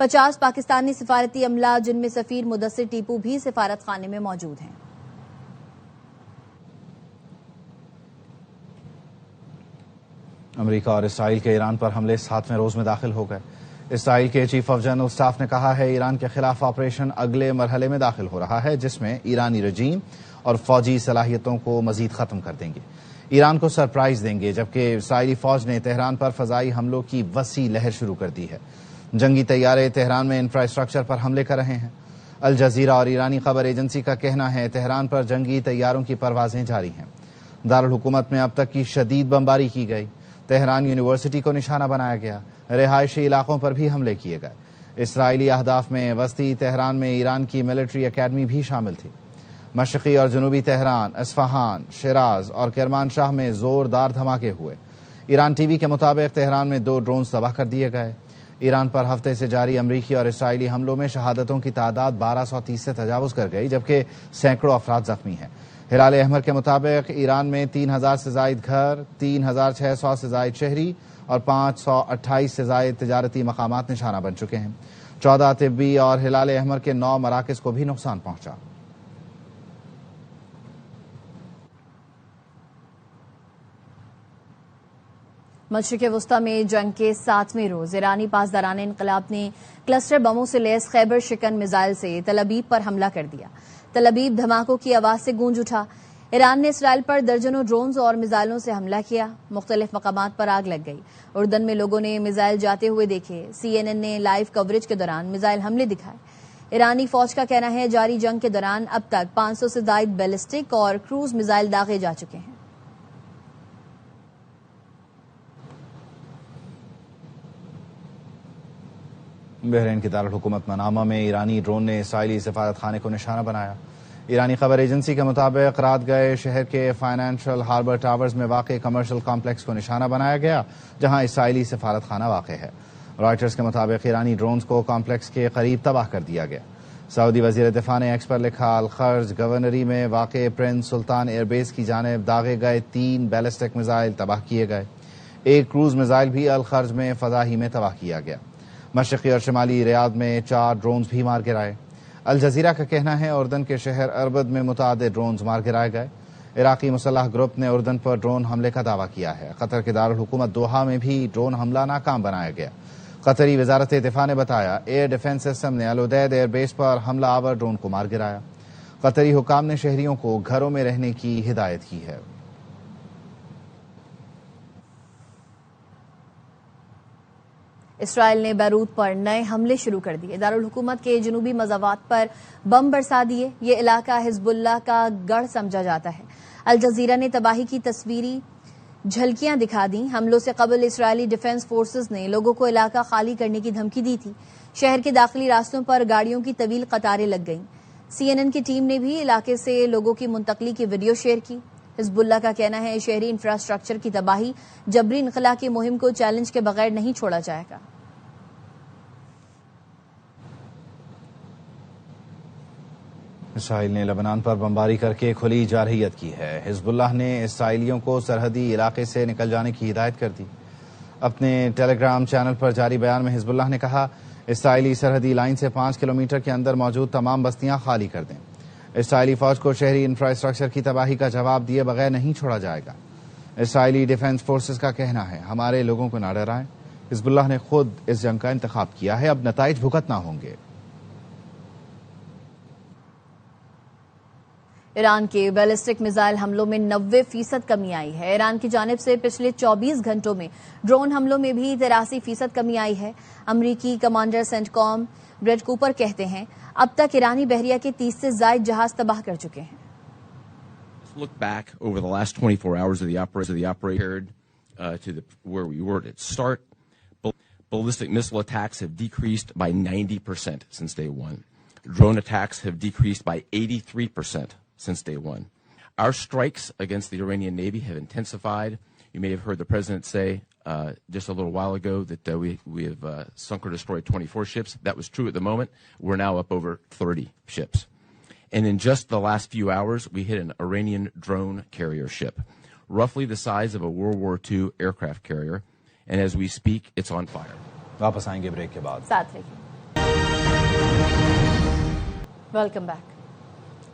50 پاکستانی سفارتی عملہ جن میں سفیر مدثر ٹیپو بھی سفارت خانے میں موجود ہیں۔ امریکہ اور اسرائیل کے ایران پر حملے 7ویں روز میں داخل ہو گئے۔ اسرائیل کے چیف آف جنرل اسٹاف نے کہا ہے ایران کے خلاف آپریشن اگلے مرحلے میں داخل ہو رہا ہے، جس میں ایرانی رجیم اور فوجی صلاحیتوں کو مزید ختم کر دیں گے، ایران کو سرپرائز دیں گے، جبکہ اسرائیلی فوج نے تہران پر فضائی حملوں کی وسیع لہر شروع کر دی ہے۔ جنگی طیارے تہران میں انفراسٹرکچر پر حملے کر رہے ہیں۔ الجزیرہ اور ایرانی خبر ایجنسی کا کہنا ہے تہران پر جنگی طیاروں کی پروازیں جاری ہیں۔ دارالحکومت میں اب تک کی شدید بمباری کی گئی، تہران یونیورسٹی کو نشانہ بنایا گیا، رہائشی علاقوں پر بھی حملے کیے گئے۔ اسرائیلی اہداف میں وسطی تہران میں ایران کی ملٹری اکیڈمی بھی شامل تھی۔ مشرقی اور جنوبی تہران، اصفہان، شیراز اور کرمان شاہ میں زوردار دھماکے ہوئے۔ ایران ٹی وی کے مطابق تہران میں 2 ڈرونز تباہ کر دیے گئے۔ ایران پر ہفتے سے جاری امریکی اور اسرائیلی حملوں میں شہادتوں کی تعداد 1230 سے تجاوز کر گئی، جبکہ سینکڑوں افراد زخمی ہیں۔ ہلال احمر کے مطابق ایران میں 3000 سے زائد گھر، 3600 سے زائد شہری اور 528 سے زائد تجارتی مقامات نشانہ بن چکے ہیں۔ 14 طبی اور ہلال احمر کے 9 مراکز کو بھی نقصان پہنچا۔ مشرق وسطی میں جنگ کے 7ویں روز ایرانی پاسداران انقلاب نے کلسٹر بموں سے لیس خیبر شکن میزائل سے تل ابیب پر حملہ کر دیا۔ تل ابیب دھماکوں کی آواز سے گونج اٹھا۔ ایران نے اسرائیل پر درجنوں ڈرونز اور میزائلوں سے حملہ کیا۔ مختلف مقامات پر آگ لگ گئی۔ اردن میں لوگوں نے میزائل جاتے ہوئے دیکھے۔ CNN نے لائیو کوریج کے دوران میزائل حملے دکھائے۔ ایرانی فوج کا کہنا ہے جاری جنگ کے دوران اب تک 500 سے زائد بیلسٹک اور کروز میزائل داغے جا چکے ہیں۔ بحرین کی دارالحکومت منامہ میں ایرانی ڈرون نے اسرائیلی سفارت خانے کو نشانہ بنایا۔ ایرانی خبر ایجنسی کے مطابق رات گئے شہر کے فائنینشل ہاربر ٹاورز میں واقع کمرشل کمپلیکس کو نشانہ بنایا گیا، جہاں اسرائیلی سفارت خانہ واقع ہے۔ رائٹرز کے مطابق ایرانی ڈرونز کو کمپلیکس کے قریب تباہ کر دیا گیا۔ سعودی وزیر دفاع نے ایکس پر لکھا الخرج گورنری میں واقع پرنس سلطان ایئر بیس کی جانب داغے گئے 3 بیلسٹک میزائل تباہ کیے گئے۔ ایک کروز میزائل بھی الخرج میں فضائی میں تباہ کیا گیا۔ مشرقی اور شمالی ریاض میں 4 ڈرونز بھی مار گرائے۔ الجزیرہ کا کہنا ہے اردن کے شہر اربد میں متعدد ڈرونز مار گرائے گئے۔ عراقی مسلح گروپ نے اردن پر ڈرون حملے کا دعویٰ کیا ہے۔ قطر کے دارالحکومت دوحہ میں بھی ڈرون حملہ ناکام بنایا گیا۔ قطری وزارت دفاع نے بتایا ایئر ڈیفنس سسٹم نے العدید ایئر بیس پر حملہ آور ڈرون کو مار گرایا۔ قطری حکام نے شہریوں کو گھروں میں رہنے کی ہدایت کی ہے۔ اسرائیل نے بیروت پر نئے حملے شروع کر دیے۔ دارالحکومت کے جنوبی مضافات پر بم برسا دیے۔ یہ علاقہ حزب اللہ کا گڑھ سمجھا جاتا ہے۔ الجزیرہ نے تباہی کی تصویری جھلکیاں دکھا دیں۔ حملوں سے قبل اسرائیلی ڈیفنس فورسز نے لوگوں کو علاقہ خالی کرنے کی دھمکی دی تھی۔ شہر کے داخلی راستوں پر گاڑیوں کی طویل قطاریں لگ گئیں۔ CNN کی ٹیم نے بھی علاقے سے لوگوں کی منتقلی کی ویڈیو شیئر کی۔ حزب اللہ کا کہنا ہے شہری انفراسٹرکچر کی تباہی جبری انخلا کی مہم کو چیلنج کے بغیر نہیں چھوڑا جائے گا۔ اسرائیل نے لبنان پر بمباری کر کے کھلی جارحیت کی ہے۔ حزب اللہ نے اسرائیلیوں کو سرحدی علاقے سے نکل جانے کی ہدایت کر دی۔ اپنے ٹیلی گرام چینل پر جاری بیان میں حزب اللہ نے کہا اسرائیلی سرحدی لائن سے 5 کلومیٹر کے اندر موجود تمام بستیاں خالی کر دیں۔ اسرائیلی فوج کو شہری انفراسٹرکچر کی تباہی کا جواب دیے بغیر نہیں چھوڑا جائے گا۔ اسرائیلی ڈیفنس فورسز کا کہنا ہے ہمارے لوگوں کو نہ ڈرائیں، حزب اللہ نے خود اس جنگ کا انتخاب کیا ہے، اب نتائج بھگتنا ہوں گے۔ ایران کے بیلسٹک میزائل حملوں میں 90% کمی آئی ہے۔ ایران کی جانب سے پچھلے 24 گھنٹوں میں ڈرون حملوں میں بھی 83% کمی آئی ہے۔ امریکی کمانڈر سینٹ کام بریڈ کوپر کہتے ہیں اب تک ایرانی بحریہ کے 30 سے زائد جہاز تباہ کر چکے ہیں۔ Look back over the last 24 hours of the operation to where we were at start. Ballistic missile attacks have decreased by 90% since day one. Drone attacks have decreased by 83% since day one. Our strikes against the Iranian Navy have intensified. You may have heard the president say just a little while ago that we have sunk or destroyed 24 ships. That was true at the moment. We're now up over 30 ships. And in just the last few hours, we hit an Iranian drone carrier ship, roughly the size of a World War II aircraft carrier. And as we speak, it's on fire. واپس آئیں گے break کے بعد۔ ساتھ رہیے۔ Welcome back.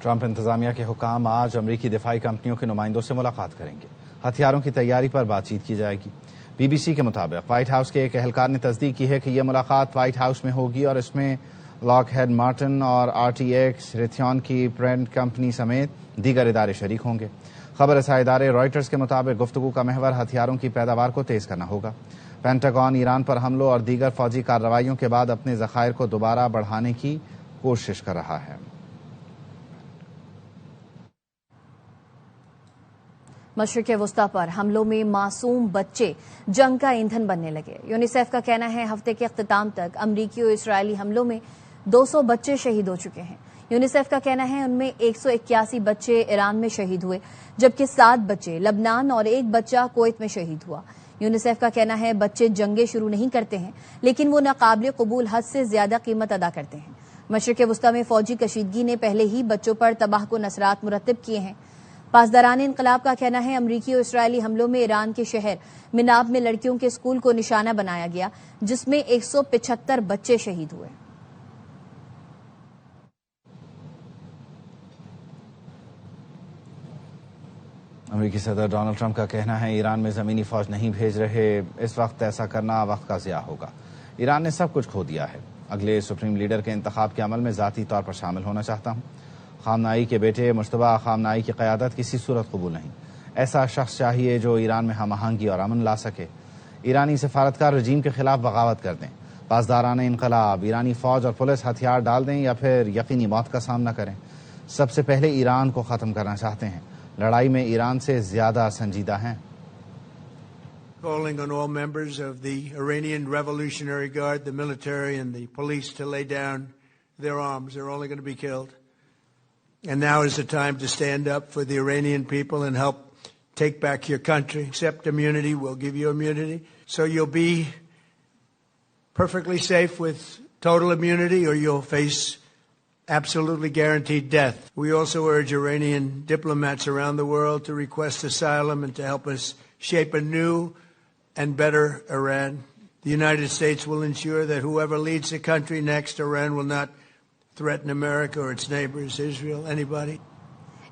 Trump انتظامیہ کے حکام آج امریکی دفاعی کمپنیوں کے نمائندوں سے ملاقات کریں گے. ہتھیاروں کی تیاری پر بات چیت کی جائے گی. بی بی سی کے مطابق وائٹ ہاؤس کے ایک اہلکار نے تصدیق کی ہے کہ یہ ملاقات وائٹ ہاؤس میں ہوگی اور اس میں لاک ہیڈ مارٹن اور آر ٹی ایکس ریتھیون کی پرنٹ کمپنی سمیت دیگر ادارے شریک ہوں گے. خبر رساں ادارے رائٹرز کے مطابق گفتگو کا محور ہتھیاروں کی پیداوار کو تیز کرنا ہوگا. پینٹاگون ایران پر حملوں اور دیگر فوجی کارروائیوں کے بعد اپنے ذخائر کو دوبارہ بڑھانے کی کوشش کر رہا ہے. مشرق وسطی پر حملوں میں معصوم بچے جنگ کا ایندھن بننے لگے. یونیسیف کا کہنا ہے ہفتے کے اختتام تک امریکی اور اسرائیلی حملوں میں 200 بچے شہید ہو چکے ہیں. یونیسیف کا کہنا ہے ان میں 181 بچے ایران میں شہید ہوئے جبکہ 7 بچے لبنان اور 1 بچہ کویت میں شہید ہوا. یونیسیف کا کہنا ہے بچے جنگیں شروع نہیں کرتے ہیں لیکن وہ ناقابل قبول حد سے زیادہ قیمت ادا کرتے ہیں. مشرق وسطی میں فوجی کشیدگی نے پہلے ہی بچوں پر تباہ کن اثرات مرتب کیے ہیں. پاسداران انقلاب کا کہنا ہے امریکی اور اسرائیلی حملوں میں ایران کے شہر مناب میں لڑکیوں کے اسکول کو نشانہ بنایا گیا جس میں 175 بچے شہید ہوئے. امریکی صدر ڈونلڈ ٹرمپ کا کہنا ہے ایران میں زمینی فوج نہیں بھیج رہے. اس وقت ایسا کرنا وقت کا ضیاع ہوگا. ایران نے سب کچھ کھو دیا ہے. اگلے سپریم لیڈر کے انتخاب کے عمل میں ذاتی طور پر شامل ہونا چاہتا ہوں. خامنائی کے بیٹے مجتبی خامنائی کی قیادت کسی صورت قبول نہیں. ایسا شخص چاہیے جو ایران میں ہم آہنگی اور امن لا سکے. ایرانی سفارتکار رجیم کے خلاف بغاوت کر دیں. پاسداران انقلاب ایرانی فوج اور پولیس ہتھیار ڈال دیں یا پھر یقینی موت کا سامنا کریں. سب سے پہلے ایران کو ختم کرنا چاہتے ہیں. لڑائی میں ایران سے زیادہ سنجیدہ ہیں. Calling on all members of the Iranian Revolutionary Guard, the military and the police to lay down their arms. They're only going to be killed. And now is the time to stand up for the Iranian people and help take back your country. Accept immunity, we'll give you immunity. So you'll be perfectly safe with total immunity or you'll face absolutely guaranteed death. We also urge Iranian diplomats around the world to request asylum and to help us shape a new and better Iran. The United States will ensure that whoever leads the country next, Iran will not threaten America or its neighbors, Israel, anybody.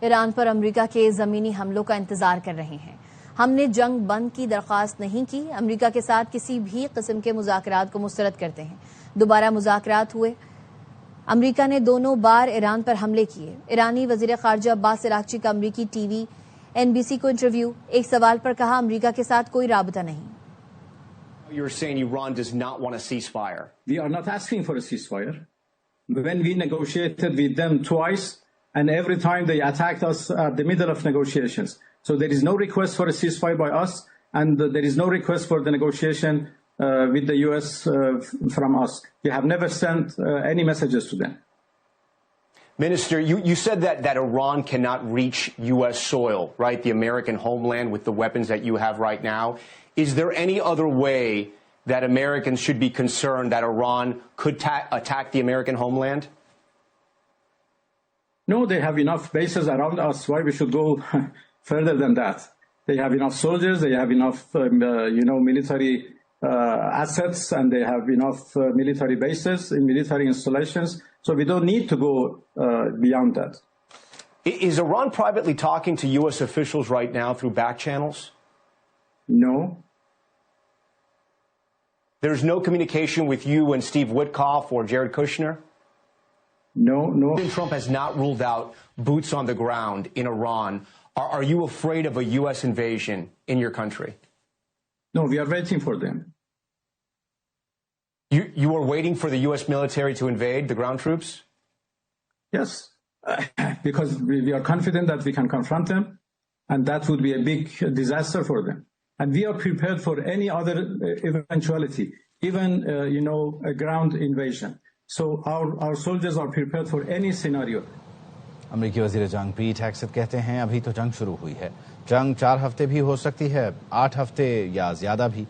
Iran پر امریکہ کے زمینی حملوں کا انتظار کر رہے ہیں. ہم نے جنگ بند کی درخواست نہیں کی. امریکہ کے ساتھ کسی بھی قسم کے مذاکرات کو مسترد کرتے ہیں. دوبارہ مذاکرات ہوئے. امریکہ نے دونوں بار ایران پر حملے کیے. ایرانی وزیر خارجہ عباس اراغچی کا امریکی ٹی وی NBC کو انٹرویو. ایک سوال پر کہا امریکہ کے ساتھ کوئی رابطہ نہیں. You're saying Iran does not want a ceasefire. We are not asking for a ceasefire. When we negotiated with them twice, and every time they attacked us at the middle of negotiations. So there is no request for a ceasefire by us, and there is no request for the negotiation with the U.S. From us. We have never sent any messages to them. Minister, you said that Iran cannot reach U.S. soil, right? The American homeland with the weapons that you have right now. Is there any other way that Americans should be concerned that Iran could attack the American homeland? No, they have enough bases around us. Why we should go further than that? They have enough soldiers, they have enough, military assets, and they have enough military bases and military installations. So we don't need to go beyond that. Is Iran privately talking to U.S. officials right now through back channels? No. There's no communication with you and Steve Witkoff or Jared Kushner? No. President Trump has not ruled out boots on the ground in Iran. Are you afraid of a U.S. invasion in your country? No, we are waiting for them. You are waiting for the U.S. military to invade the ground troops? Yes, because we are confident that we can confront them, and that would be a big disaster for them. And we are prepared for any other eventuality, even, a ground invasion. So our soldiers are prepared for any scenario. امریکی وزیر جنگ پیٹ ہیگسیت کہتے ہیں ابھی تو جنگ شروع ہوئی ہے. جنگ 4 ہفتے بھی ہو سکتی ہے, 8 ہفتے یا زیادہ بھی.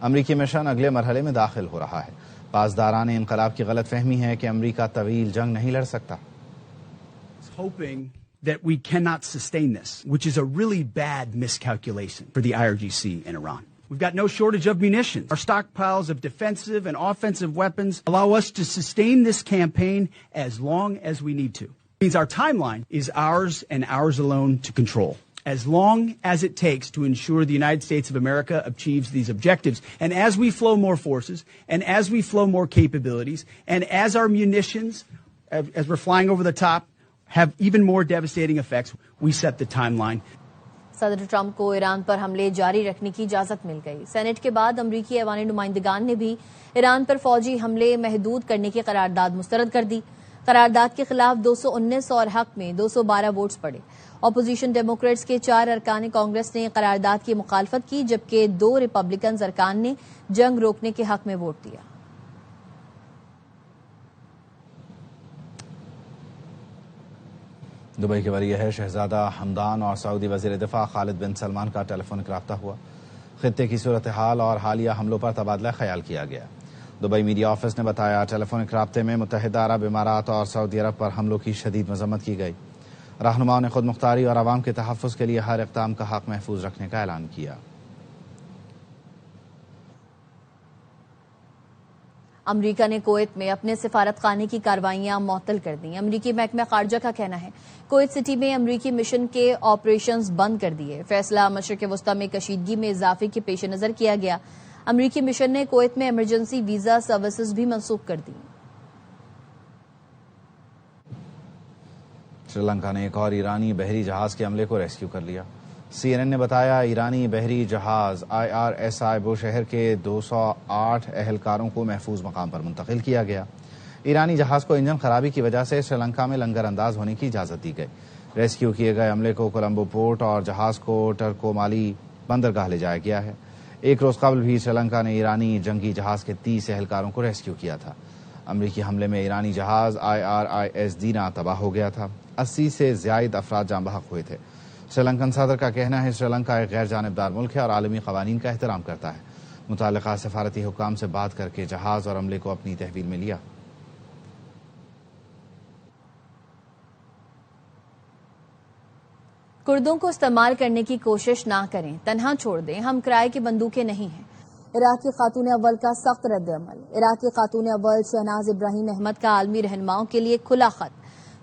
امریکی مشن اگلے مرحلے میں داخل ہو رہا ہے. پاسداران انقلاب کی غلط فہمی ہے کہ امریکہ طویل جنگ نہیں لڑ سکتا. Hoping that we cannot sustain this, which is a really bad miscalculation for the IRGC in Iran. We've got no shortage of munitions. Our stockpiles of defensive and offensive weapons allow us to sustain this campaign as long as we need to. It means our timeline is ours and ours alone to control, as long as it takes to ensure the United States of America achieves these objectives. And as we flow more forces, and as we flow more capabilities, and as our munitions, as we're flying over the top, have even more devastating effects, we set the timeline. صدر Trump کو ایران پر حملے جاری رکھنے کی اجازت مل گئی. Senate کے بعد امریکی ایوانی نمائندگان نے بھی ایران پر فوجی حملے محدود کرنے کی قرارداد مسترد کر دی. قرارداد کے خلاف 219 اور حق میں 212 ووٹس پڑے. اپوزیشن ڈیموکریٹس کے 4 ارکان کانگریس نے قرارداد کی مخالفت کی، جبکہ 2 ریپبلکنز ارکان نے جنگ روکنے کے حق میں ووٹ دیا. دبئی کے ولی عہد شہزادہ حمدان اور سعودی وزیر دفاع خالد بن سلمان کا ٹیلیفونک رابطہ ہوا. خطے کی صورتحال اور حالیہ حملوں پر تبادلہ خیال کیا گیا. دبئی میڈیا آفس نے بتایا ٹیلیفونک رابطے میں متحدہ عرب امارات اور سعودی عرب پر حملوں کی شدید مذمت کی گئی. رہنماؤں نے خود مختاری اور عوام کے تحفظ کے لیے ہر اقدام کا حق محفوظ رکھنے کا اعلان کیا. امریکہ نے کویت میں اپنے سفارت خانے کی کارروائیاں معطل کر دیں. امریکی محکمہ خارجہ کا کہنا ہے کویت سٹی میں امریکی مشن کے آپریشنز بند کر دیے. فیصلہ مشرق وسطی میں کشیدگی میں اضافے کے پیش نظر کیا گیا. امریکی مشن نے کویت میں ایمرجنسی ویزا سروسز بھی منسوخ کر دی. سری لنکا نے ایک اور ایرانی بحری جہاز کے عملے کو ریسکیو کر لیا. CNN نے بتایا ایرانی بحری جہاز IRSI بوشہر کے 208 اہلکاروں کو محفوظ مقام پر منتقل کیا گیا. ایرانی جہاز کو انجن خرابی کی وجہ سے سری لنکا میں لنگر انداز ہونے کی اجازت دی گئی. ریسکیو کیے گئے عملے کو کولمبو پورٹ اور جہاز کو ٹرکومالی بندرگاہ لے جایا گیا ہے. ایک روز قبل بھی سری لنکا نے ایرانی جنگی جہاز کے 30 اہلکاروں کو ریسکیو کیا تھا. امریکی حملے میں ایرانی جہاز IRIS دینا تباہ ہو گیا تھا. 80 سے زائد افراد جاں بحق ہوئے تھے. سری لنکن صدر کا کہنا ہے سری لنکا ایک غیر جانبدار ملک ہے اور عالمی قوانین کا احترام کرتا ہے. متعلقہ سفارتی حکام سے بات کر کے جہاز اور عملے کو اپنی تحویل میں لیا. کردوں کو استعمال کرنے کی کوشش نہ کریں، تنہا چھوڑ دیں، ہم کرائے کی بندوقیں نہیں ہیں. عراقی خاتون اول کا سخت رد عمل. عراقی خاتون اول شہناز ابراہیم احمد کا عالمی رہنماؤں کے لیے کھلا خط.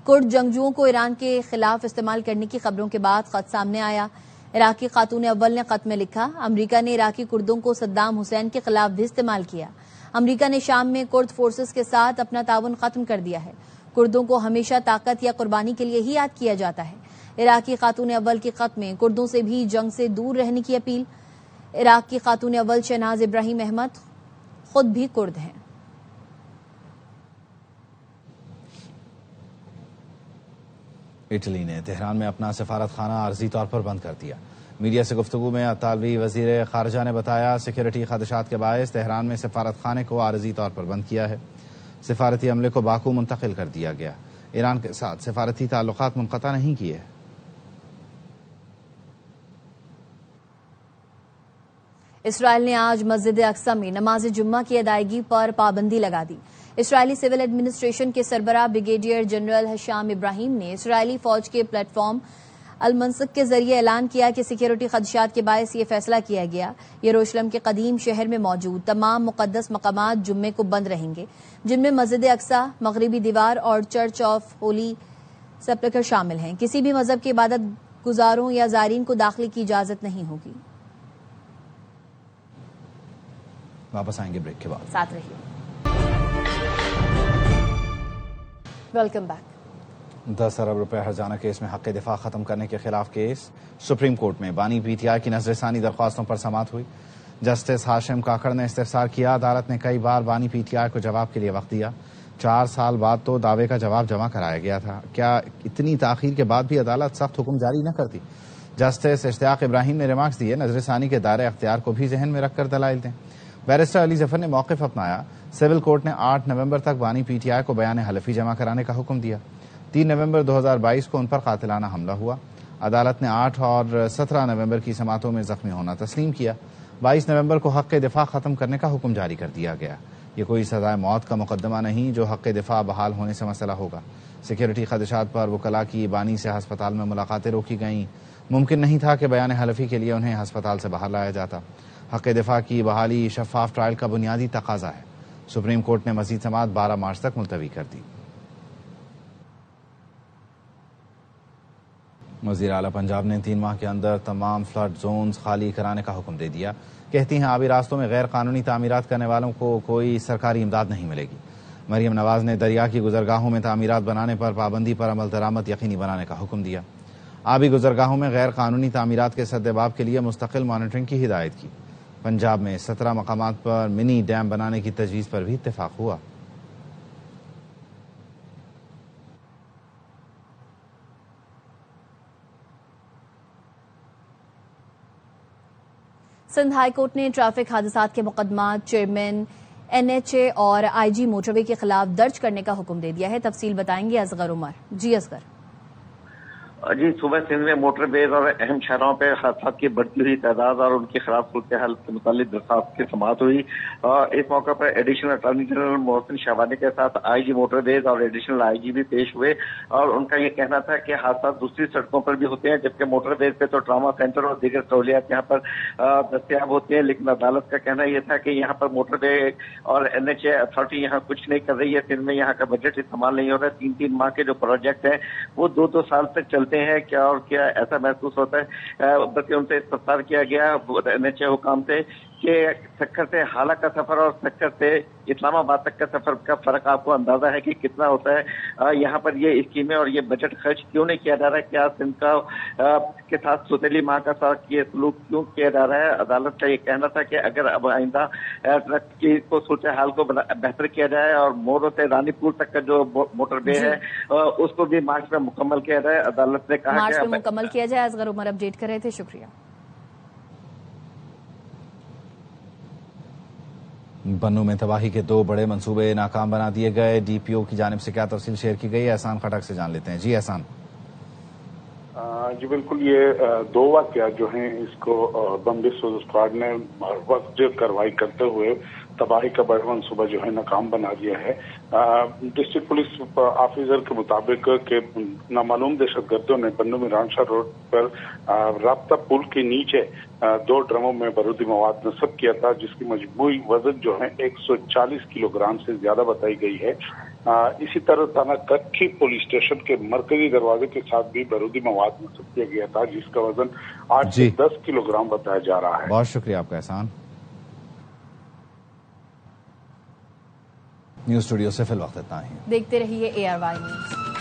کرد جنگجوؤں کو ایران کے خلاف استعمال کرنے کی خبروں کے بعد خط سامنے آیا. عراقی خاتون اول نے خط میں لکھا امریکہ نے عراقی کردوں کو صدام حسین کے خلاف بھی استعمال کیا. امریکہ نے شام میں کرد فورسز کے ساتھ اپنا تعاون ختم کر دیا ہے. کردوں کو ہمیشہ طاقت یا قربانی کے لیے ہی یاد کیا جاتا ہے. عراقی خاتون اول کے خط میں کردوں سے بھی جنگ سے دور رہنے کی اپیل. عراق کی خاتون اول شہناز ابراہیم احمد خود بھی کرد ہیں. اٹلی نے تہران میں اپنا سفارت خانہ عارضی طور پر بند کر دیا. میڈیا سے گفتگو میں اطالوی وزیر خارجہ نے بتایا سیکورٹی خدشات کے باعث تہران میں سفارت خانے کو عارضی طور پر بند کیا ہے. سفارتی عملے کو باکو منتقل کر دیا گیا. ایران کے ساتھ سفارتی تعلقات منقطع نہیں کیے. اسرائیل نے آج مسجد اقصی میں نماز جمعہ کی ادائیگی پر پابندی لگا دی. اسرائیلی سول ایڈمنسٹریشن کے سربراہ بریگیڈیئر جنرل ہشام ابراہیم نے اسرائیلی فوج کے پلیٹ فارم المنسک کے ذریعے اعلان کیا کہ سیکیورٹی خدشات کے باعث یہ فیصلہ کیا گیا. یروشلم کے قدیم شہر میں موجود تمام مقدس مقامات جمعے کو بند رہیں گے، جن میں مسجد اقصی، مغربی دیوار اور چرچ آف ہولی سیپلکر شامل ہیں. کسی بھی مذہب کے عبادت گزاروں یا زائرین کو داخلے کی اجازت نہیں ہوگی. واپس آئیں گے بریک کے بعد. ساتھ رہیے. Welcome back. 10 ارب روپے ہرجانہ کیس میں حق دفاع ختم کرنے کے خلاف کیس. سپریم کورٹ میں بانی پی ٹی آئی کی نظر ثانی درخواستوں پر سماعت ہوئی. جسٹس ہاشم کاکڑ نے استفسار کیا. عدالت نے کئی بار بانی پی ٹی آئی کو جواب کے لیے وقت دیا. 4 سال بعد تو دعوے کا جواب جمع کرایا گیا تھا. کیا اتنی تاخیر کے بعد بھی عدالت سخت حکم جاری نہ کرتی؟ جسٹس اشتیاق ابراہیم نے ریمارکس دیے. نظر ثانی کے دائرہ اختیار کو بھی ذہن میں رکھ کر دلائل دیں. بیرسٹر علی ظفر نے موقف اپنایا. سول کورٹ نے 8 نومبر تک بانی پی ٹی آئی کو بیان حلفی جمع کرانے کا حکم دیا. 3 نومبر 2022 کو ان پر قاتلانہ حملہ ہوا. عدالت نے 8 اور 17 نومبر کی سماعتوں میں زخمی ہونا تسلیم کیا. 22 نومبر کو حق دفاع ختم کرنے کا حکم جاری کر دیا گیا. یہ کوئی سزائے موت کا مقدمہ نہیں جو حق دفاع بحال ہونے سے مسئلہ ہوگا. سیکیورٹی خدشات پر وکلاء کی بانی سے ہسپتال میں ملاقاتیں روکی گئیں. ممکن نہیں تھا کہ بیان حلفی کے لیے انہیں ہسپتال سے باہر لایا جاتا. حق دفاع کی بحالی شفاف ٹرائل کا بنیادی تقاضا ہے۔ سپریم کورٹ نے مزید سماعت 12 مارچ تک ملتوی کر دی۔ وزیر اعلیٰ پنجاب نے 3 ماہ کے اندر تمام فلڈ زونز خالی کرانے کا حکم دے دیا۔ کہتی ہیں آبی راستوں میں غیر قانونی تعمیرات کرنے والوں کو کوئی سرکاری امداد نہیں ملے گی۔ مریم نواز نے دریا کی گزرگاہوں میں تعمیرات بنانے پر پابندی پر عمل درآمد یقینی بنانے کا حکم دیا۔ آبی گزرگاہوں میں غیر قانونی تعمیرات کے سدباب کے لیے مستقل مانیٹرنگ کی ہدایت کی۔ پنجاب میں 17 مقامات پر منی ڈیم بنانے کی تجویز پر بھی اتفاق ہوا۔ سندھ ہائی کورٹ نے ٹریفک حادثات کے مقدمات چیئرمین NHA اور IG موٹر وے کے خلاف درج کرنے کا حکم دے دیا ہے۔ تفصیل بتائیں گے اصغر عمر۔ جی اصغر۔ جی، صوبہ سندھ میں موٹر ویز اور اہم شہروں پہ حادثات کی بڑھتی ہوئی تعداد اور ان کے خلاف صورتحال کے متعلق درخواست کی سماعت ہوئی۔ اس موقع پر ایڈیشنل اٹارنی جنرل محسن شہوانی کے ساتھ IG موٹر ویز اور ایڈیشنل IG بھی پیش ہوئے، اور ان کا یہ کہنا تھا کہ حادثات دوسری سڑکوں پر بھی ہوتے ہیں، جبکہ موٹر ویز پہ تو ٹراما سینٹر اور دیگر سہولیات یہاں پر دستیاب ہوتی ہیں، لیکن عدالت کا کہنا یہ تھا کہ یہاں پر موٹر وے اور NHA اتھارٹی یہاں کچھ نہیں کر رہی ہے۔ سندھ میں یہاں کا بجٹ استعمال نہیں ہو رہا ہے۔ 3 ماہ کے جو پروجیکٹ ہیں وہ 2 سال تک چلتے ہیں۔ کیا اور کیا ایسا محسوس ہوتا ہے، بلکہ ان سے استفسار کیا گیا NHA حکام سے کہ سکھر سے حالہ کا سفر اور سکھر سے اسلام آباد تک کا سفر کا فرق آپ کو اندازہ ہے کہ کتنا ہوتا ہے؟ یہاں پر یہ اسکیمیں اور یہ بجٹ خرچ کیوں نہیں کیا جا رہا ہے؟ کیا سندھ کا کے ساتھ سوتیلی ماں کا ساتھ یہ سلوک کیوں کیا جا رہا ہے؟ عدالت کا یہ کہنا تھا کہ اگر اب آئندہ ٹرک کی کو صورتحال کو بہتر کیا جائے اور مورو سے رانی پور تک کا جو موٹر وے ہے اس کو بھی مارچ میں مکمل کیا جائے۔ عدالت نے کہا مارچ میں مکمل کیا جائے۔ اصغر عمر اپڈیٹ کر رہے تھے، شکریہ۔ بنوں میں تباہی کے 2 بڑے منصوبے ناکام بنا دیے گئے۔ DPO کی جانب سے کیا تفصیل شیئر کی گئی ہے؟ احسان خٹک سے جان لیتے ہیں۔ جی احسان۔ جی بالکل، یہ 2 واقعات جو ہیں اس کو بمبئی سوز اسکواڈ نے وقت کارروائی کرتے ہوئے تباہی کا بڑا منصوبہ جو ہے ناکام بنا دیا ہے۔ ڈسٹرکٹ پولیس آفیسر کے مطابق کہ نامعلوم دہشت گردوں نے بنوں میں رانشاہ روڈ پر رابطہ پل کے نیچے 2 ڈرموں میں بارودی مواد نصب کیا تھا، جس کی مجموعی وزن جو ہے 140 کلو گرام سے زیادہ بتائی گئی ہے۔ اسی طرح تھانہ کٹھی پولیس اسٹیشن کے مرکزی دروازے کے ساتھ بھی بارودی مواد نصب کیا گیا تھا، جس کا وزن 8 سے 10 کلو گرام بتایا جا رہا ہے۔ بہت شکریہ آپ کا احسان۔ نیوز اسٹوڈیو سے فی الوقت اتنا ہی۔ دیکھتے رہیے ARY نیوز۔